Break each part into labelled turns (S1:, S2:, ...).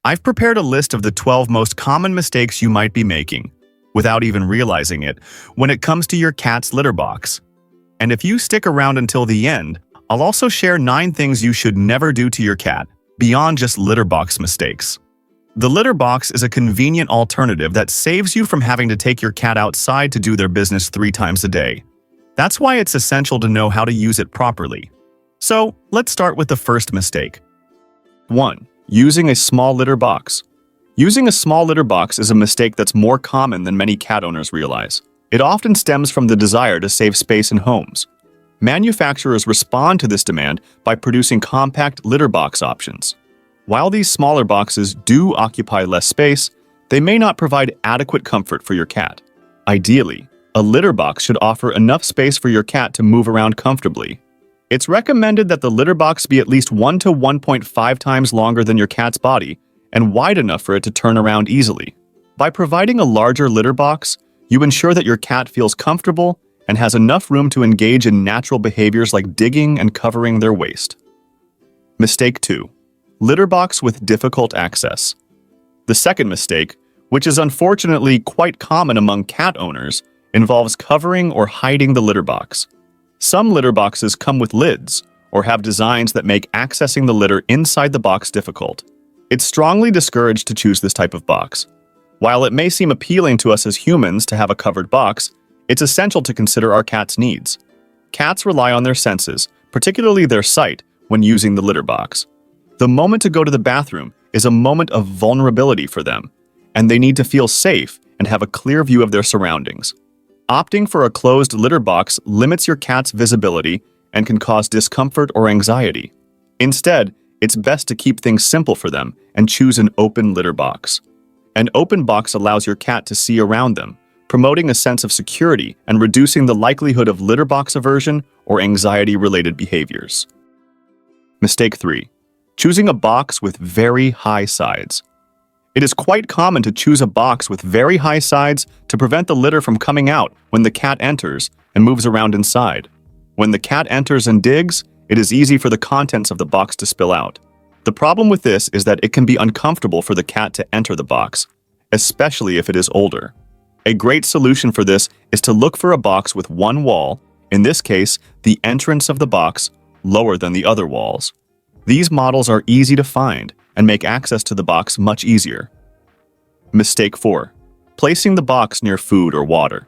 S1: I've prepared a list of the 12 most common mistakes you might be making, without even realizing it, when it comes to your cat's litter box. And if you stick around until the end, I'll also share 9 things you should never do to your cat, beyond just litter box mistakes. The litter box is a convenient alternative that saves you from having to take your cat outside to do their business 3 times a day. That's why it's essential to know how to use it properly. So, let's start with the first mistake. 1. Using a small litter box. Using a small litter box is a mistake that's more common than many cat owners realize. It often stems from the desire to save space in homes. Manufacturers respond to this demand by producing compact litter box options. While these smaller boxes do occupy less space, they may not provide adequate comfort for your cat. Ideally, a litter box should offer enough space for your cat to move around comfortably. It's recommended that the litter box be at least 1 to 1.5 times longer than your cat's body and wide enough for it to turn around easily. By providing a larger litter box, you ensure that your cat feels comfortable and has enough room to engage in natural behaviors like digging and covering their waste. Mistake 2. Litter box with difficult access. The second mistake, which is unfortunately quite common among cat owners, involves covering or hiding the litter box. Some litter boxes come with lids or have designs that make accessing the litter inside the box difficult. It's strongly discouraged to choose this type of box. While it may seem appealing to us as humans to have a covered box, it's essential to consider our cat's needs. Cats rely on their senses, particularly their sight, when using the litter box. The moment to go to the bathroom is a moment of vulnerability for them, and they need to feel safe and have a clear view of their surroundings. Opting for a closed litter box limits your cat's visibility and can cause discomfort or anxiety. Instead, it's best to keep things simple for them and choose an open litter box. An open box allows your cat to see around them, promoting a sense of security and reducing the likelihood of litter box aversion or anxiety-related behaviors. Mistake 3. Choosing a box with very high sides. It is quite common to choose a box with very high sides to prevent the litter from coming out when the cat enters and moves around inside. When the cat enters and digs, it is easy for the contents of the box to spill out. The problem with this is that it can be uncomfortable for the cat to enter the box, especially if it is older. A great solution for this is to look for a box with one wall, in this case, the entrance of the box, lower than the other walls. These models are easy to find and make access to the box much easier. Mistake 4. Placing the box near food or water.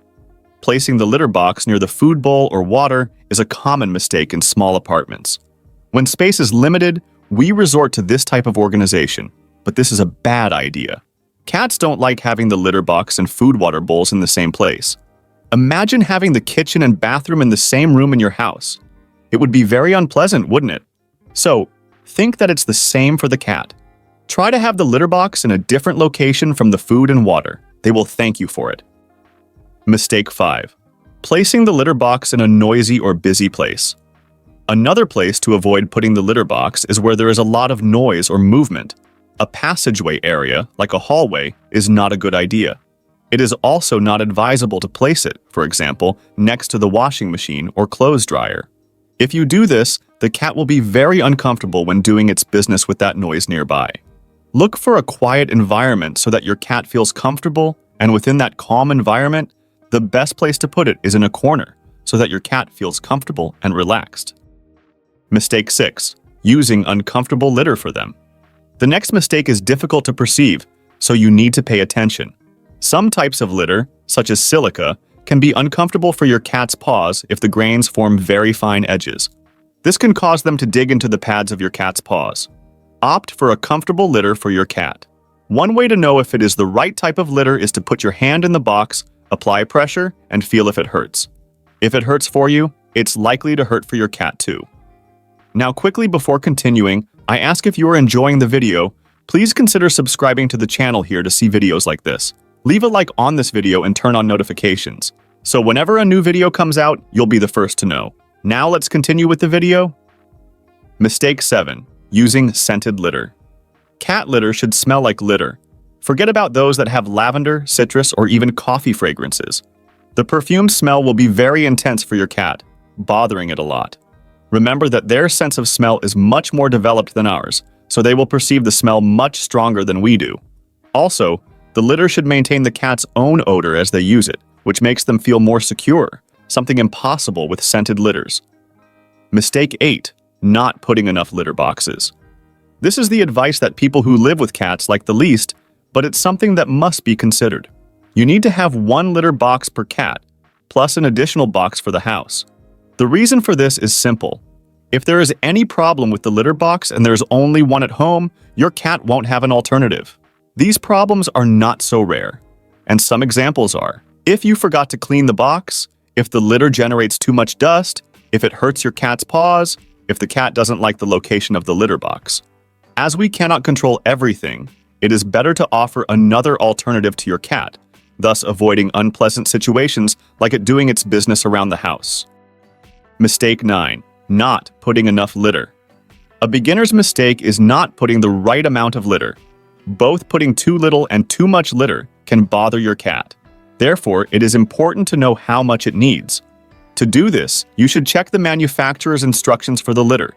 S1: Placing the litter box near the food bowl or water is a common mistake in small apartments. When space is limited, we resort to this type of organization, but this is a bad idea. Cats don't like having the litter box and food water bowls in the same place. Imagine having the kitchen and bathroom in the same room in your house. It would be very unpleasant, wouldn't it? So, think that it's the same for the cat. Try to have the litter box in a different location from the food and water. They will thank you for it. Mistake 5. Placing the litter box in a noisy or busy place. Another place to avoid putting the litter box is where there is a lot of noise or movement. A passageway area, like a hallway, is not a good idea. It is also not advisable to place it, for example, next to the washing machine or clothes dryer. If you do this, the cat will be very uncomfortable when doing its business with that noise nearby. Look for a quiet environment so that your cat feels comfortable, and within that calm environment, the best place to put it is in a corner so that your cat feels comfortable and relaxed. Mistake 6. Using uncomfortable litter for them. The next mistake is difficult to perceive, so you need to pay attention. Some types of litter, such as silica, can be uncomfortable for your cat's paws if the grains form very fine edges. This can cause them to dig into the pads of your cat's paws. Opt for a comfortable litter for your cat. One way to know if it is the right type of litter is to put your hand in the box, apply pressure, and feel if it hurts. If it hurts for you, it's likely to hurt for your cat too. Now quickly before continuing, I ask if you are enjoying the video, please consider subscribing to the channel here to see videos like this. Leave a like on this video and turn on notifications, so whenever a new video comes out, you'll be the first to know. Now let's continue with the video. Mistake 7. Using scented litter. Cat litter should smell like litter. Forget about those that have lavender, citrus, or even coffee fragrances. The perfume smell will be very intense for your cat, bothering it a lot. Remember that their sense of smell is much more developed than ours, so they will perceive the smell much stronger than we do. Also, the litter should maintain the cat's own odor as they use it, which makes them feel more secure, something impossible with scented litters. Mistake 8. Not putting enough litter boxes. This is the advice that people who live with cats like the least, but it's something that must be considered. You need to have one litter box per cat, plus an additional box for the house. The reason for this is simple. If there is any problem with the litter box and there's only one at home, your cat won't have an alternative. These problems are not so rare, and some examples are: if you forgot to clean the box, if the litter generates too much dust, if it hurts your cat's paws, if the cat doesn't like the location of the litter box. As we cannot control everything, it is better to offer another alternative to your cat, thus avoiding unpleasant situations like it doing its business around the house. Mistake 9. Not putting enough litter. A beginner's mistake is not putting the right amount of litter. Both putting too little and too much litter can bother your cat. Therefore, it is important to know how much it needs. To do this, you should check the manufacturer's instructions for the litter.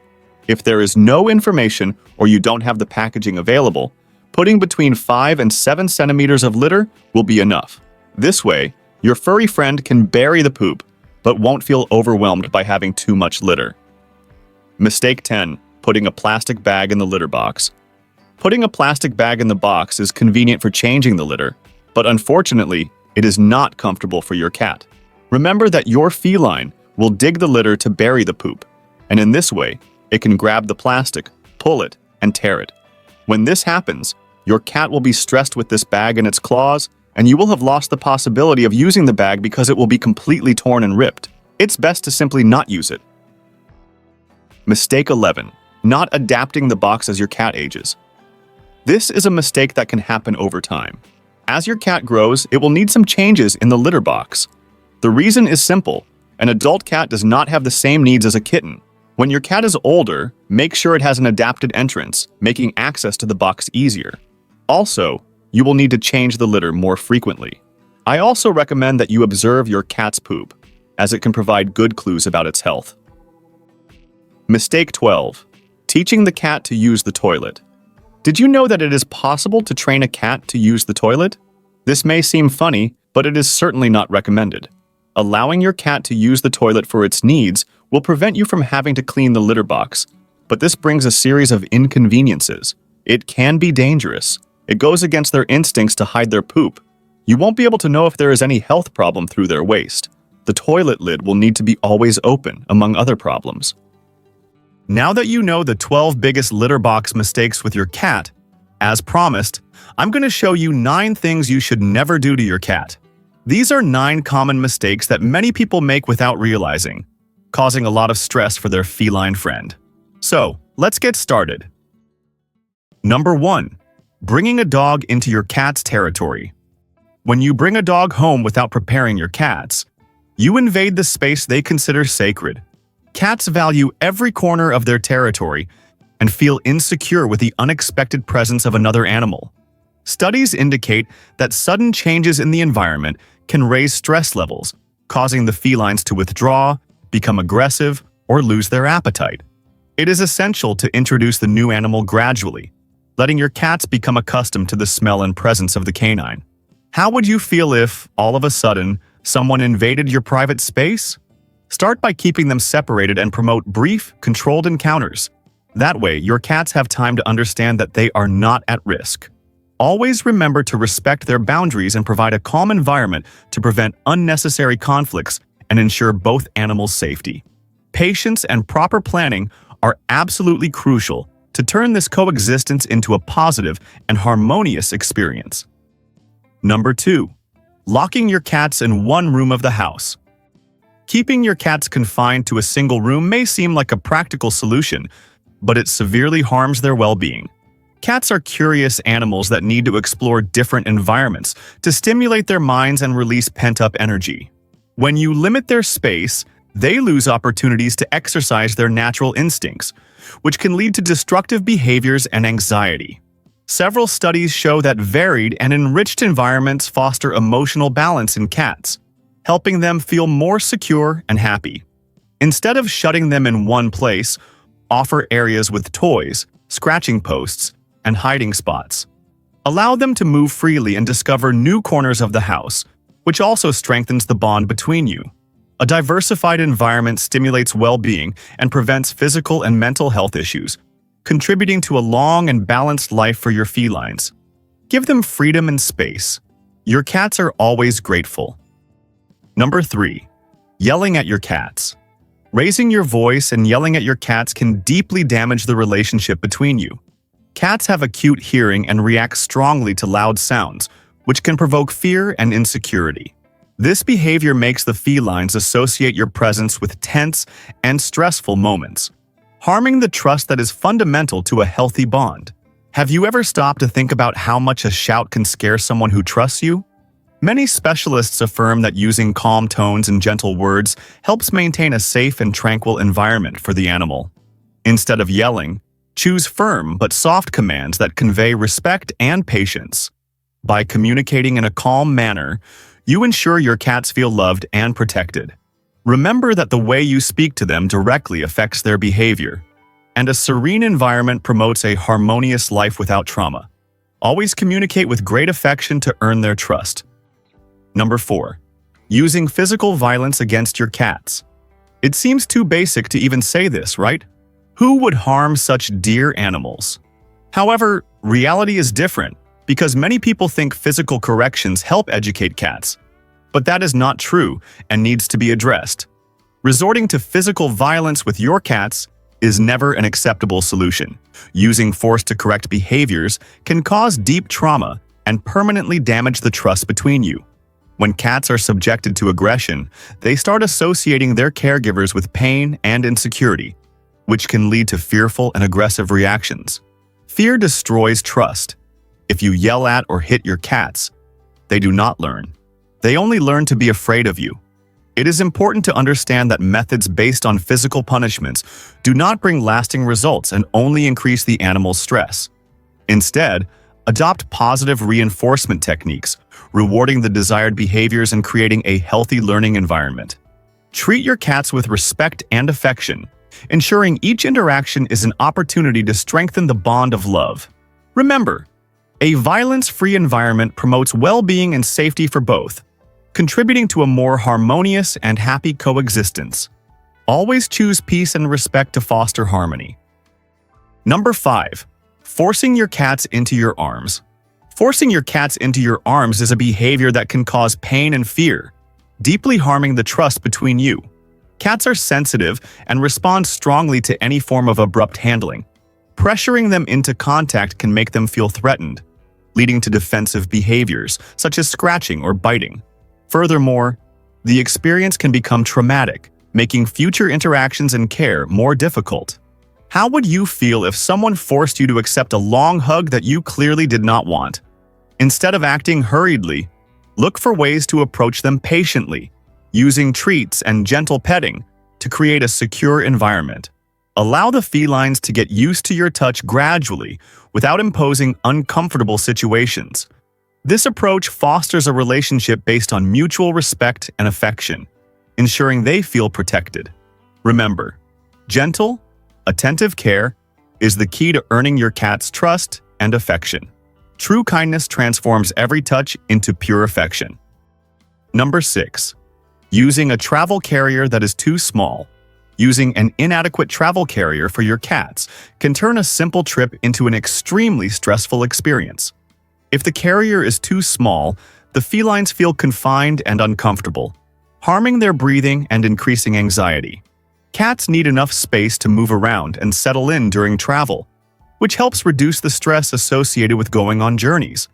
S1: If there is no information or you don't have the packaging available, putting between 5 and 7 centimeters of litter will be enough. This way, your furry friend can bury the poop, but won't feel overwhelmed by having too much litter. Mistake 10. Putting a plastic bag in the litter box. Putting a plastic bag in the box is convenient for changing the litter, but unfortunately, it is not comfortable for your cat. Remember that your feline will dig the litter to bury the poop, and in this way, it can grab the plastic, pull it, and tear it. When this happens, your cat will be stressed with this bag in its claws, and you will have lost the possibility of using the bag because it will be completely torn and ripped. It's best to simply not use it. Mistake 11. Not adapting the box as your cat ages. This is a mistake that can happen over time. As your cat grows, it will need some changes in the litter box. The reason is simple. An adult cat does not have the same needs as a kitten. When your cat is older, make sure it has an adapted entrance, making access to the box easier. Also, you will need to change the litter more frequently. I also recommend that you observe your cat's poop, as it can provide good clues about its health. Mistake 12. Teaching the cat to use the toilet. Did you know that it is possible to train a cat to use the toilet? This may seem funny, but it is certainly not recommended. Allowing your cat to use the toilet for its needs will prevent you from having to clean the litter box, but this brings a series of inconveniences. It can be dangerous. It goes against their instincts to hide their poop. You won't be able to know if there is any health problem through their waste. The toilet lid will need to be always open, among other problems. Now that you know the 12 biggest litter box mistakes with your cat, as promised, I'm going to show you 9 things you should never do to your cat. These are 9 common mistakes that many people make without realizing, causing a lot of stress for their feline friend. So, let's get started. Number 1. Bringing a dog into your cat's territory. When you bring a dog home without preparing your cats, you invade the space they consider sacred. Cats value every corner of their territory and feel insecure with the unexpected presence of another animal. Studies indicate that sudden changes in the environment can raise stress levels, causing the felines to withdraw, become aggressive, or lose their appetite. It is essential to introduce the new animal gradually, letting your cats become accustomed to the smell and presence of the canine. How would you feel if, all of a sudden, someone invaded your private space? Start by keeping them separated and promote brief, controlled encounters. That way, your cats have time to understand that they are not at risk. Always remember to respect their boundaries and provide a calm environment to prevent unnecessary conflicts and ensure both animals' safety. Patience and proper planning are absolutely crucial to turn this coexistence into a positive and harmonious experience. Number 2. Locking your cats in one room of the house. Keeping your cats confined to a single room may seem like a practical solution, but it severely harms their well-being. Cats are curious animals that need to explore different environments to stimulate their minds and release pent-up energy. When you limit their space, they lose opportunities to exercise their natural instincts, which can lead to destructive behaviors and anxiety. Several studies show that varied and enriched environments foster emotional balance in cats, helping them feel more secure and happy. Instead of shutting them in one place, offer areas with toys, scratching posts, and hiding spots. Allow them to move freely and discover new corners of the house, which also strengthens the bond between you. A diversified environment stimulates well-being and prevents physical and mental health issues, contributing to a long and balanced life for your felines. Give them freedom and space. Your cats are always grateful. Number 3. Yelling at your cats. Raising your voice and yelling at your cats can deeply damage the relationship between you. Cats have acute hearing and react strongly to loud sounds, which can provoke fear and insecurity. This behavior makes the felines associate your presence with tense and stressful moments, harming the trust that is fundamental to a healthy bond. Have you ever stopped to think about how much a shout can scare someone who trusts you? Many specialists affirm that using calm tones and gentle words helps maintain a safe and tranquil environment for the animal. Instead of yelling, choose firm but soft commands that convey respect and patience. By communicating in a calm manner, you ensure your cats feel loved and protected. Remember that the way you speak to them directly affects their behavior, and a serene environment promotes a harmonious life without trauma. Always communicate with great affection to earn their trust. Number 4. Using physical violence against your cats. It seems too basic to even say this, right? Who would harm such dear animals? However, reality is different, because many people think physical corrections help educate cats. But that is not true and needs to be addressed. Resorting to physical violence with your cats is never an acceptable solution. Using force to correct behaviors can cause deep trauma and permanently damage the trust between you. When cats are subjected to aggression, they start associating their caregivers with pain and insecurity, which can lead to fearful and aggressive reactions. Fear destroys trust. If you yell at or hit your cats, they do not learn. They only learn to be afraid of you. It is important to understand that methods based on physical punishments do not bring lasting results and only increase the animal's stress. Instead, adopt positive reinforcement techniques, rewarding the desired behaviors and creating a healthy learning environment. Treat your cats with respect and affection, ensuring each interaction is an opportunity to strengthen the bond of love. Remember, a violence-free environment promotes well-being and safety for both, contributing to a more harmonious and happy coexistence. Always choose peace and respect to foster harmony. Number 5. Forcing your cats into your arms. Forcing your cats into your arms is a behavior that can cause pain and fear, deeply harming the trust between you. Cats are sensitive and respond strongly to any form of abrupt handling. Pressuring them into contact can make them feel threatened, leading to defensive behaviors such as scratching or biting. Furthermore, the experience can become traumatic, making future interactions and care more difficult. How would you feel if someone forced you to accept a long hug that you clearly did not want? Instead of acting hurriedly, look for ways to approach them patiently, using treats and gentle petting to create a secure environment. Allow the felines to get used to your touch gradually without imposing uncomfortable situations. This approach fosters a relationship based on mutual respect and affection, ensuring they feel protected. Remember, gentle, attentive care is the key to earning your cat's trust and affection. True kindness transforms every touch into pure affection. Number 6. Using a travel carrier that is too small. Using an inadequate travel carrier for your cats can turn a simple trip into an extremely stressful experience. If the carrier is too small, the felines feel confined and uncomfortable, harming their breathing and increasing anxiety. Cats need enough space to move around and settle in during travel, which helps reduce the stress associated with going on journeys.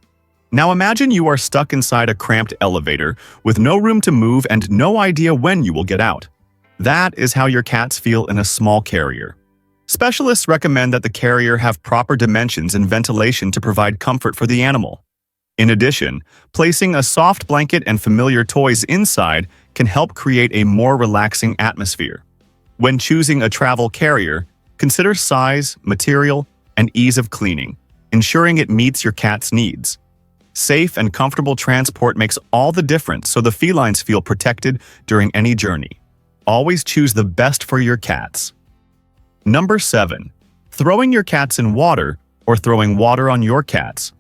S1: Now imagine you are stuck inside a cramped elevator with no room to move and no idea when you will get out. That is how your cats feel in a small carrier. Specialists recommend that the carrier have proper dimensions and ventilation to provide comfort for the animal. In addition, placing a soft blanket and familiar toys inside can help create a more relaxing atmosphere. When choosing a travel carrier, consider size, material, and ease of cleaning, ensuring it meets your cat's needs. Safe and comfortable transport makes all the difference so the felines feel protected during any journey. Always choose the best for your cats. Number 7. throwing your cats in water or throwing water on your cats.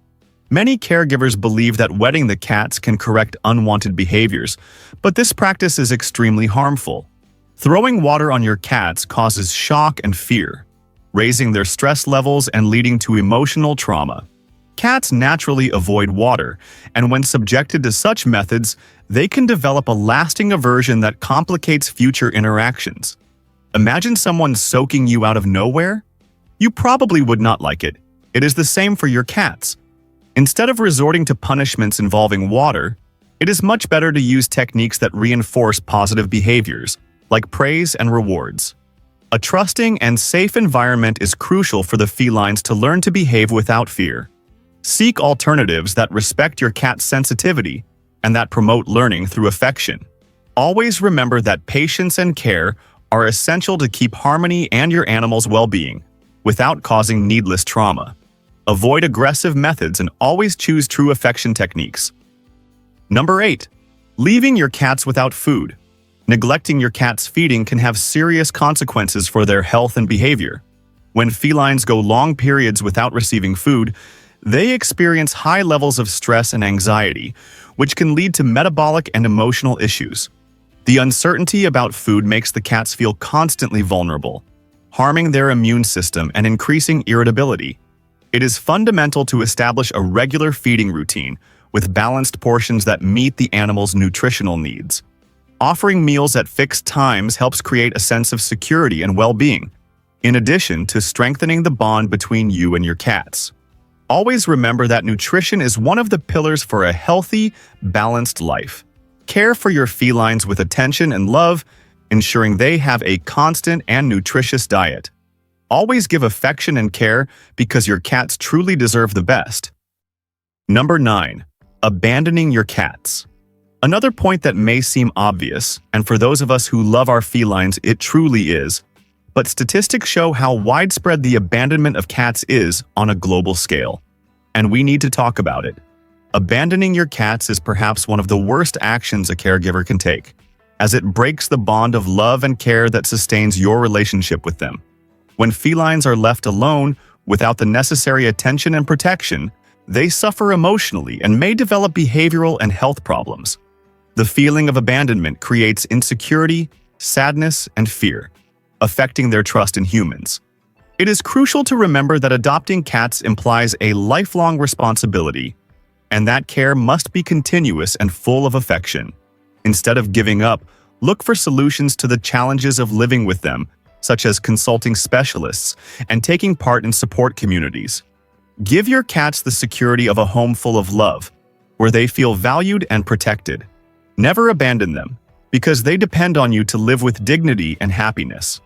S1: Many caregivers believe that wetting the cats can correct unwanted behaviors, but this practice is extremely harmful. Throwing water on your cats causes shock and fear, raising their stress levels and leading to emotional trauma. Cats naturally avoid water, and when subjected to such methods, they can develop a lasting aversion that complicates future interactions. Imagine someone soaking you out of nowhere? You probably would not like it. It is the same for your cats. Instead of resorting to punishments involving water, it is much better to use techniques that reinforce positive behaviors, like praise and rewards. A trusting and safe environment is crucial for the felines to learn to behave without fear. Seek alternatives that respect your cat's sensitivity and that promote learning through affection. Always remember that patience and care are essential to keep harmony and your animal's well-being, without causing needless trauma. Avoid aggressive methods and always choose true affection techniques. Number 8. Leaving your cats without food. Neglecting your cat's feeding can have serious consequences for their health and behavior. When felines go long periods without receiving food, they experience high levels of stress and anxiety, which can lead to metabolic and emotional issues. The uncertainty about food makes the cats feel constantly vulnerable, harming their immune system and increasing irritability. It is fundamental to establish a regular feeding routine with balanced portions that meet the animal's nutritional needs. Offering meals at fixed times helps create a sense of security and well-being, in addition to strengthening the bond between you and your cats. Always remember that nutrition is one of the pillars for a healthy, balanced life. Care for your felines with attention and love, ensuring they have a constant and nutritious diet. Always give affection and care because your cats truly deserve the best. Number 9. Abandoning your cats. Another point that may seem obvious, and for those of us who love our felines, it truly is, but statistics show how widespread the abandonment of cats is on a global scale. And we need to talk about it. Abandoning your cats is perhaps one of the worst actions a caregiver can take, as it breaks the bond of love and care that sustains your relationship with them. When felines are left alone, without the necessary attention and protection, they suffer emotionally and may develop behavioral and health problems. The feeling of abandonment creates insecurity, sadness, and fear, affecting their trust in humans. It is crucial to remember that adopting cats implies a lifelong responsibility, and that care must be continuous and full of affection. Instead of giving up, look for solutions to the challenges of living with them, such as consulting specialists and taking part in support communities. Give your cats the security of a home full of love, where they feel valued and protected. Never abandon them, because they depend on you to live with dignity and happiness.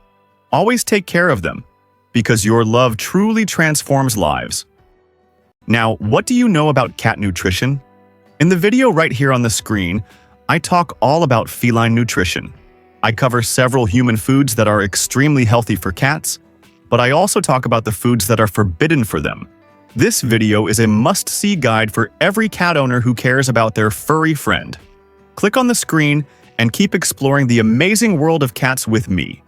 S1: Always take care of them, because your love truly transforms lives. Now, what do you know about cat nutrition? In the video right here on the screen, I talk all about feline nutrition. I cover several human foods that are extremely healthy for cats, but I also talk about the foods that are forbidden for them. This video is a must-see guide for every cat owner who cares about their furry friend. Click on the screen and keep exploring the amazing world of cats with me.